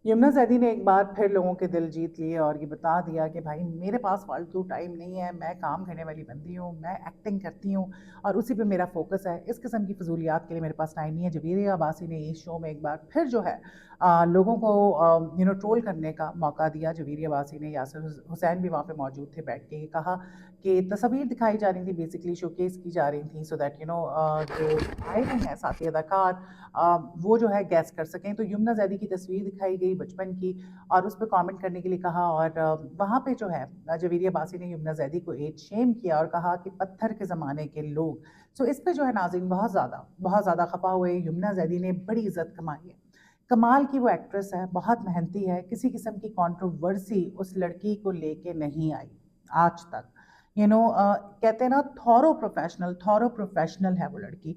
यमुना ज़ैदी ने एक बार फिर लोगों के दिल जीत लिए और ये बता दिया कि भाई मेरे पास फालतू टाइम नहीं है, मैं काम करने वाली बंदी हूँ, मैं एक्टिंग करती हूँ और उसी पे मेरा फोकस है। इस किस्म की फजूलियात के लिए मेरे पास टाइम नहीं है। जवेरी अब्बासी ने इस शो में एक बार फिर जो है लोगों को ट्रोल करने का मौका दिया। जवेरी अब्बासी ने, यासिर हुसैन भी वहाँ पे मौजूद थे बैठ के, कहा कि तस्वीर दिखाई जा रही थी, बेसिकली शोकेस की जा रही थी, सो दैट जो आए हुए हैं साथी अदाकार वो जो है गैस कर सकें। तो यमुना ज़ैदी की तस्वीर दिखाई गई बचपन की और उस पर कमेंट करने के लिए कहा, और वहाँ पे जो है जवेरी अब्बासी ने यमुना ज़ैदी को एज शेम किया और कहा कि पत्थर के ज़माने के लोग। सो इस पे जो है नाज़रीन बहुत ज़्यादा खपा हुए। यमुना ज़ैदी ने बड़ी इज्जत कमाई है, कमाल की वो एक्ट्रेस है, बहुत मेहनती है, किसी किस्म की कंट्रोवर्सी उस लड़की को लेके नहीं आई आज तक। कहते हैं ना, थॉरो प्रोफेशनल है वो लड़की।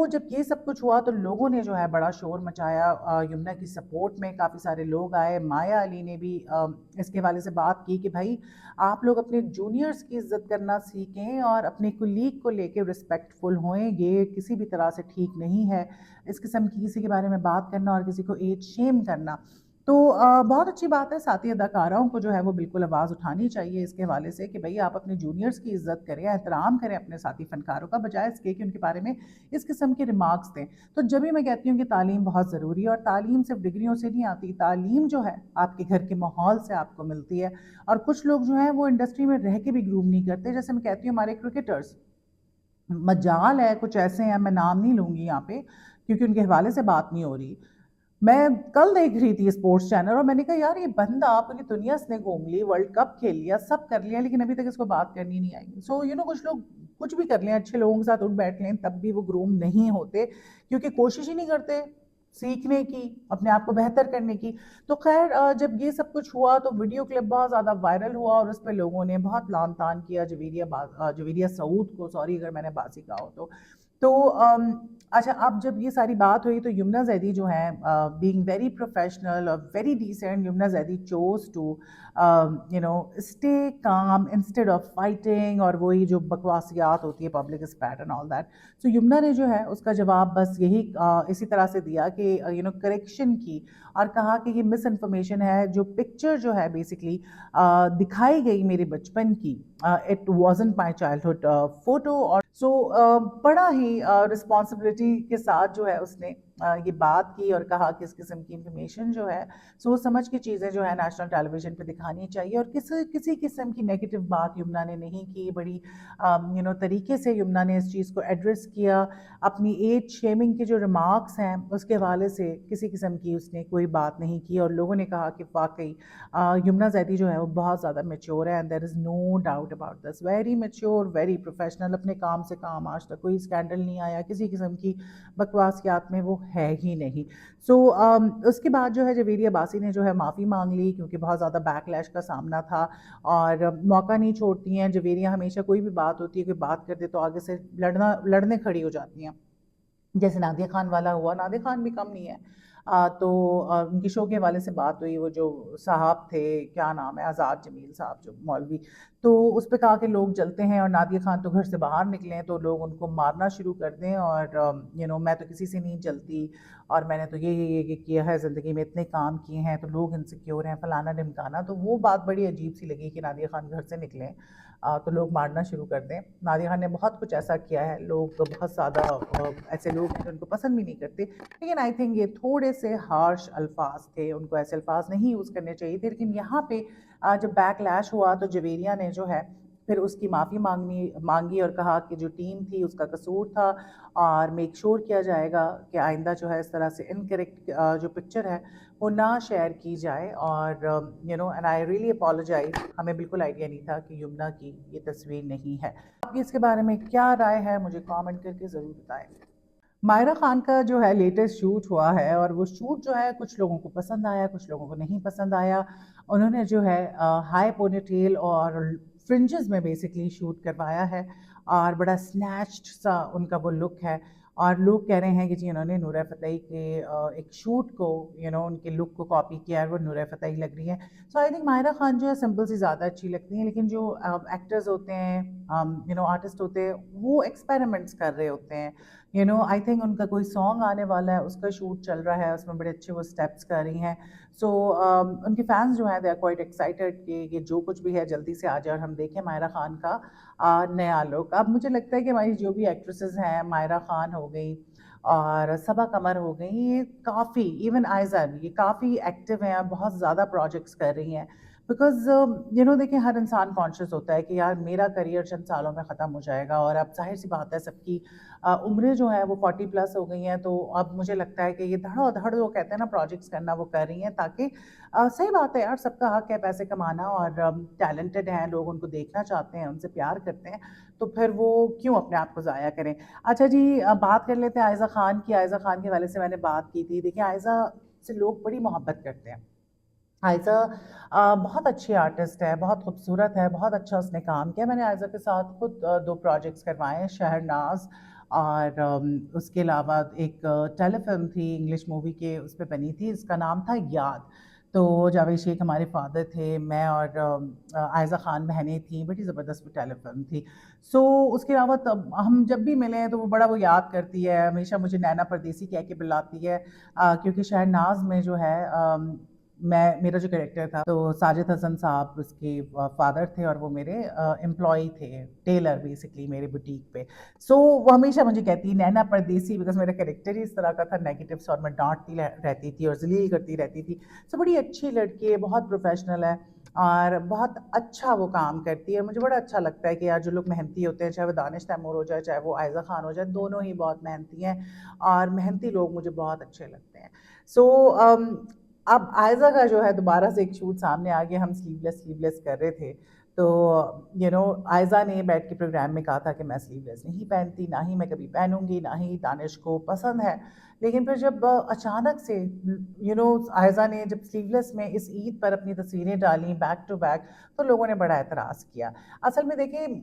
जब ये सब कुछ हुआ तो लोगों ने जो है बड़ा शोर मचाया, यमुना की सपोर्ट में काफ़ी सारे लोग आए। माया अली ने भी इसके हवाले से बात की कि भाई आप लोग अपने जूनियर्स की इज्जत करना सीखें और अपने कुलीग को लेके रिस्पेक्टफुल होएं, ये किसी भी तरह से ठीक नहीं है इस किस्म की किसी के बारे में बात करना और किसी को एज शेम करना। तो बहुत अच्छी बात है, साथी अदाकाराओं को जो है वो बिल्कुल आवाज़ उठानी चाहिए इसके हवाले से कि भाई आप अपने जूनियर्स की इज्जत करें, एहतराम करें अपने साथी फ़नकारों का, बजाय इसके कि उनके बारे में इस किस्म के रिमार्क्स दें। तो जब भी मैं कहती हूँ कि तालीम बहुत ज़रूरी है, और तालीम सिर्फ डिग्रियों से नहीं आती, तालीम जो है आपके घर के माहौल से आपको मिलती है। और कुछ लोग जो हैं वो इंडस्ट्री में रह के भी ग्रूम नहीं करते। जैसे मैं कहती हूँ हमारे क्रिकेटर्स, मजाल है कुछ ऐसे हैं, मैं नाम नहीं लूँगी यहाँ पे क्योंकि उनके हवाले से बात नहीं हो रही। मैं कल देख रही थी स्पोर्ट्स चैनल और मैंने कहा यार ये बंदा पूरी दुनिया इसने घूम ली, वर्ल्ड कप खेल लिया, सब कर लिया, लेकिन अभी तक इसको बात करनी नहीं आई। कुछ लोग कुछ भी कर लें, अच्छे लोगों के साथ उठ बैठ लें, तब भी वो ग्रूम नहीं होते क्योंकि कोशिश ही नहीं करते सीखने की, अपने आप को बेहतर करने की। तो खैर जब ये सब कुछ हुआ तो वीडियो क्लिप बहुत ज़्यादा वायरल हुआ और उस पर लोगों ने बहुत लान तान किया जवेरिया सऊद को, सॉरी अगर मैंने बासी कहा हो तो अच्छा, अब जब ये सारी बात हुई तो यमुना ज़ैदी जो है, बीइंग वेरी प्रोफेशनल और very decent, Yamuna Zaidi chose to stay calm instead of fighting, और वही जो बकवासियात होती है, public spat and all that. So Yamuna ने जो है उसका जवाब बस यही इसी तरह से दिया कि करेक्शन की, और कहा कि ये मिस इन्फॉर्मेशन है, जो पिक्चर जो है बेसिकली दिखाई गई मेरे बचपन की, it wasn't my childhood photo. और बड़ा ही रिस्पॉन्सिबिलिटी के साथ जो है उसने ये बात की और कहा कि इस किस्म की इंफॉर्मेशन जो है सोच समझ की चीज़ें जो है नेशनल टेलीविजन पे दिखानी चाहिए, और किसी किसी किस्म की नेगेटिव बात यमुना ने नहीं की। बड़ी तरीके से यमुना ने इस चीज़ को एड्रेस किया। अपनी एज शेमिंग के जो रिमार्क्स हैं उसके हवाले से किसी किस्म की उसने कोई बात नहीं की, और लोगों ने कहा कि वाकई यमुना ज़ैदी जो है वो बहुत ज़्यादा मेच्योर है, and there is no doubt about this, very mature, very professional, अपने काम से काम, आज तक कोई स्कैंडल नहीं आया, किसी किस्म की बकवासियात में वो है ही नहीं। उसके बाद जो है जवेरी अब्बासी ने जो है माफ़ी मांग ली क्योंकि बहुत ज़्यादा बैकलैश का सामना था, और मौका नहीं छोड़ती हैं जवेरिया, हमेशा कोई भी बात होती है, कोई बात कर दे तो आगे से लड़ने खड़ी हो जाती हैं। जैसे नादिया खान वाला हुआ, नादिया खान भी कम नहीं है। उनकी शो के हवाले से बात हुई, वो जो साहब थे, क्या नाम है, आज़ाद जमील साहब जो मौलवी, तो उस पे कहा कि लोग जलते हैं और नादिया खान तो घर से बाहर निकले हैं तो लोग उनको मारना शुरू कर दें, और मैं तो किसी से नहीं जलती, और मैंने तो ये किया है ज़िंदगी में, इतने काम किए हैं, तो लोग इनसिक्योर हैं, फलाना ढिमकाना। तो वो बात बड़ी अजीब सी लगी कि नादिया खान घर से निकलें तो लोग मारना शुरू कर दें। नादिया खान ने बहुत कुछ ऐसा किया है, लोग तो बहुत ज़्यादा ऐसे लोग हैं जो उनको पसंद भी नहीं करते, लेकिन आई थिंक ये थोड़े से हार्श अल्फाज थे, उनको ऐसे अल्फाज नहीं यूज़ करने चाहिए थे। लेकिन यहाँ पे जब बैकलैश हुआ तो जवेरिया ने जो है फिर उसकी माफ़ी मांगी और कहा कि जो टीम थी उसका कसूर था, और मेक श्योर किया जाएगा कि आइंदा जो है इस तरह से इनकरेक्ट जो पिक्चर है वो ना शेयर की जाए। और एंड आई रियली अपोलोजाइज, हमें बिल्कुल आइडिया नहीं था कि यमुना की ये तस्वीर नहीं है। आपकी इसके बारे में क्या राय है, मुझे कमेंट करके ज़रूर बताएं। मायरा खान का जो है लेटेस्ट शूट हुआ है, और वो शूट जो है कुछ लोगों को पसंद आया, कुछ लोगों को नहीं पसंद आया। उन्होंने जो है हाई पोनीटेल और फ्रिंजेस में बेसिकली शूट करवाया है, और बड़ा स्नैच्ड सा उनका वो लुक है, और लोग कह रहे हैं कि जी उन्होंने नूरा फ़तेही के एक शूट को उनके लुक को कॉपी किया है, वो नूरा फ़तेही लग रही है। सो आई थिंक मायरा खान जो है सिंपल सी ज़्यादा अच्छी लगती हैं, लेकिन जो एक्टर्स होते हैं आर्टिस्ट होते हैं, वो एक्सपेरिमेंट्स कर रहे होते हैं। आई थिंक उनका कोई सॉन्ग आने वाला है, उसका शूट चल रहा है, उसमें बड़े अच्छे वो स्टेप्स कर रही हैं। सो उनके फैंस जो हैं दे आर क्वाइट एक्साइटेड कि जो कुछ भी है जल्दी से आ जाए और हम देखें मायरा खान का नया लुक। अब मुझे लगता है कि हमारी जो भी एक्ट्रेसेस हैं, मायरा खान हो गई और सबा कमर हो गई, ये काफ़ी, इवन आयज़ा भी, ये काफ़ी एक्टिव हैं, बहुत ज़्यादा प्रोजेक्ट्स कर रही हैं। बिकॉज़ देखिए हर इंसान कॉन्शियस होता है कि यार मेरा करियर चंद सालों में ख़त्म हो जाएगा, और अब ज़ाहिर सी बात है सबकी उम्रें जो हैं वो 40 प्लस हो गई हैं। तो अब मुझे लगता है कि ये धड़ाधड़ वो कहते हैं ना प्रोजेक्ट्स करना, वो कर रही हैं ताकि सही बात है यार, सबका हक है पैसे कमाना, और टैलेंटेड हैं लोग, उनको देखना चाहते हैं, उनसे प्यार करते हैं, तो फिर वो क्यों अपने आप को ज़ाया करें। अच्छा जी, बात कर लेते हैं आयज़ा खान की। आयज़ा खान के हवाले से मैंने बात की थी। देखिए आयज़ा से लोग बड़ी मोहब्बत करते हैं। आयज़ा बहुत अच्छी आर्टिस्ट है, बहुत खूबसूरत है, बहुत अच्छा उसने काम किया। मैंने आयज़ा के साथ खुद 2 प्रोजेक्ट्स करवाए हैं, शहरनाज़, और उसके अलावा एक टेलीफ़िल्म थी इंग्लिश मूवी के, उस पे बनी थी, इसका नाम था याद। तो जावेद शेख हमारे फ़ादर थे, मैं और आयज़ा खान बहनें थीं, बड़ी ज़बरदस्त वो टेलीफ़िल्म थी। सो उसके अलावा तब हम जब भी मिले हैं तो वो बड़ा वो याद करती है, हमेशा मुझे नैना परदेसी कह के बुलाती है, क्योंकि शहरनाज़ में जो है मेरा जो कैरेक्टर था, तो साजिद हसन साहब उसके फादर थे, और वो मेरे एम्प्लॉई थे, टेलर बेसिकली मेरे बुटीक पे। सो वो हमेशा मुझे कहती है नैना परदेसी, बिकॉज मेरा कैरेक्टर ही इस तरह का था, नेगेटिव, और मैं डांटती रहती थी और जलील करती रहती थी। सो बड़ी अच्छी लड़की है, बहुत प्रोफेशनल है, और बहुत अच्छा वो काम करती है। मुझे बड़ा अच्छा लगता है कि यार जो लोग मेहनती होते हैं, चाहे वो दानिश तैमूर हो जाए, चाहे वो आयज़ा खान हो जाए, दोनों ही बहुत मेहनती हैं, और मेहनती लोग मुझे बहुत अच्छे लगते हैं। सो अब आयज़ा का जो है दोबारा से एक शूट सामने आ गया, हम स्लीवलेस कर रहे थे। तो आयज़ा ने बैठ के प्रोग्राम में कहा था कि मैं स्लीवलेस नहीं पहनती, ना ही मैं कभी पहनूंगी, ना ही दानिश को पसंद है। लेकिन फिर जब अचानक से आयज़ा ने जब स्लीवलेस में इस ईद पर अपनी तस्वीरें डाली बैक टू बैक, तो लोगों ने बड़ा एतराज़ किया। असल में देखिए,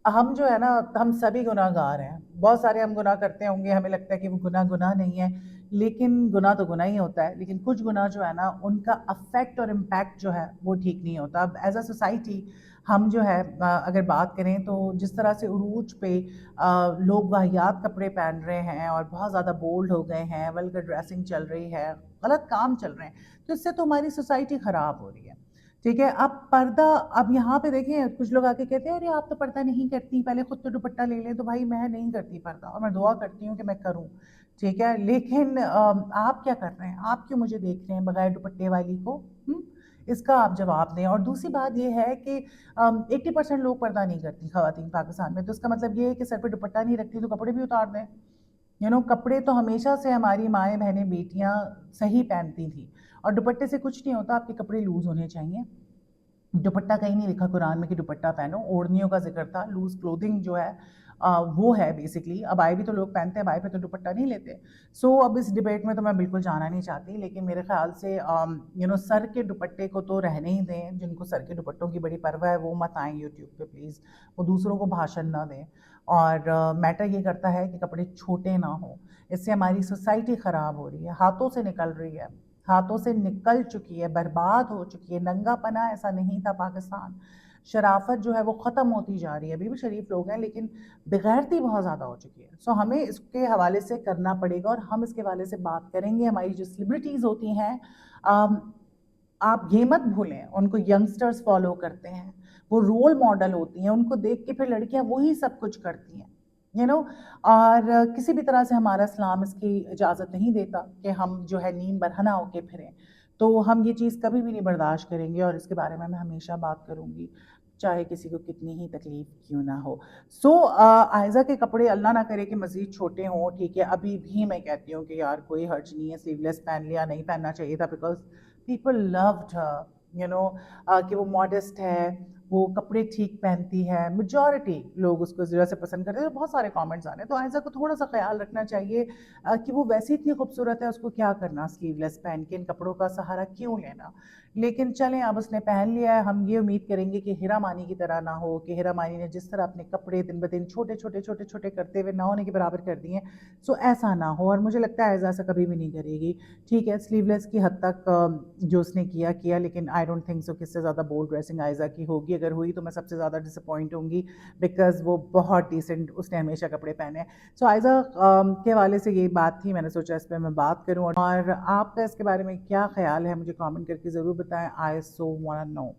हम जो है ना, हम सभी गुनाहगार हैं, बहुत सारे हम गुनाह करते होंगे, हमें लगता है कि वो गुनाह नहीं है, लेकिन गुनाह तो गुनाह ही होता है। लेकिन कुछ गुनाह जो है ना, उनका अफेक्ट और इम्पैक्ट जो है वो ठीक नहीं होता। अब एज अ सोसाइटी हम जो है अगर बात करें तो जिस तरह से उरूज पे लोग वाहियात कपड़े पहन रहे हैं और बहुत ज़्यादा बोल्ड हो गए हैं, वल्गर ड्रेसिंग चल रही है, गलत काम चल रहे हैं, तो इससे तो हमारी सोसाइटी ख़राब हो रही है। ठीक है, अब पर्दा, अब यहाँ पे देखें कुछ लोग आके कहते हैं अरे आप तो पर्दा नहीं करती, पहले खुद तो दुपट्टा ले लें। तो भाई मैं नहीं करती पर्दा, और मैं दुआ करती हूँ कि मैं करूँ, ठीक है, लेकिन आप क्या कर रहे हैं, आप क्यों मुझे देख रहे हैं बगैर दुपट्टे वाली को? इसका आप जवाब दें। और दूसरी बात ये है कि 80% लोग पर्दा नहीं करती खवातीन पाकिस्तान में, तो इसका मतलब ये है कि सर पे दुपट्टा नहीं रखती तो कपड़े भी उतार दें। कपड़े तो हमेशा से हमारी माएँ बहनें बेटियां सही पहनती थी, और दुपट्टे से कुछ नहीं होता, आपके कपड़े लूज होने चाहिए। दुपट्टा कहीं नहीं लिखा कुरान में कि दुपट्टा पहनो, ओढ़नियों का जिक्र था, लूज क्लोथिंग जो है वो है बेसिकली। अब आए भी तो लोग पहनते हैं, भाई पे तो दुपट्टा नहीं लेते। सो अब इस डिबेट में तो मैं बिल्कुल जाना नहीं चाहती, लेकिन मेरे ख्याल से सर के दुपट्टे को तो रहने ही दें। जिनको सर के दुपट्टों की बड़ी परवाह है वो मत आएँ यूट्यूब पे प्लीज़, वो दूसरों को भाषण ना दें। और मैटर ये करता है कि कपड़े छोटे ना हों, इससे हमारी सोसाइटी ख़राब हो रही है, हाथों से निकल रही है, हाथों से निकल चुकी है, बर्बाद हो चुकी है। नंगापना ऐसा नहीं था पाकिस्तान, शराफत जो है वो ख़त्म होती जा रही है। अभी भी शरीफ लोग हैं, लेकिन बेगैरती बहुत ज़्यादा हो चुकी है। सो हमें इसके हवाले से करना पड़ेगा, और हम इसके हवाले से बात करेंगे। हमारी जो सेलिब्रिटीज़ होती हैं, आप ये मत भूलें, उनको यंगस्टर्स फॉलो करते हैं, वो रोल मॉडल होती हैं, उनको देख के फिर लड़कियां वही सब कुछ करती हैं, और किसी भी तरह से हमारा इस्लाम इसकी इजाज़त नहीं देता कि हम जो है नीम बरहना होके फिरें। तो हम ये चीज़ कभी भी नहीं बर्दाश्त करेंगे, और इसके बारे में मैं हमेशा बात करूँगी, चाहे किसी को कितनी ही तकलीफ क्यों ना हो। सो आयज़ा के कपड़े अल्लाह ना करे कि मज़ीद छोटे हों, ठीक है, अभी भी मैं कहती हूँ कि यार कोई हर्ज नहीं है, स्लीवलेस पहन लिया, नहीं पहनना चाहिए था, बिकॉज पीपल लव्ड हर, कि वो मॉडेस्ट है, वो कपड़े ठीक पहनती है, मेजॉरिटी लोग उसको ज़रा से पसंद करते हैं। तो बहुत सारे कमेंट्स आ रहे हैं, तो आयज़ा को थोड़ा सा ख्याल रखना चाहिए कि वो वैसे इतनी खूबसूरत है, उसको क्या करना स्लीवलेस पहन के, इन कपड़ों का सहारा क्यों लेना। लेकिन चलें, अब उसने पहन लिया है, हम ये उम्मीद करेंगे कि हीरा मानी की तरह ना हो, कि हीरा मानी ने जिस तरह अपने कपड़े दिन ब दिन छोटे छोटे छोटे छोटे करते हुए ना होने के बराबर कर दिए हैं, सो ऐसा ना हो। और मुझे लगता है ऐसा कभी भी नहीं करेगी। ठीक है, स्लीवलेस की हद तक जो उसने किया, लेकिन आई डोंट थिंक सो कि इससे ज़्यादा बोल्ड ड्रेसिंग आयज़ा की होगी। اگر ہوئی تو میں سب سے زیادہ ڈس اپوائنٹ ہوں گی، بیکاز وہ بہت ڈیسنٹ، اس نے ہمیشہ کپڑے پہنے ہیں۔ سو آئزہ کے حوالے سے یہی بات تھی، میں نے سوچا اس پہ میں بات کروں، اور آپ کا اس کے بارے میں کیا خیال ہے مجھے کامنٹ کر کے ضرور بتائیں، آئی سو وانٹ ٹو نو۔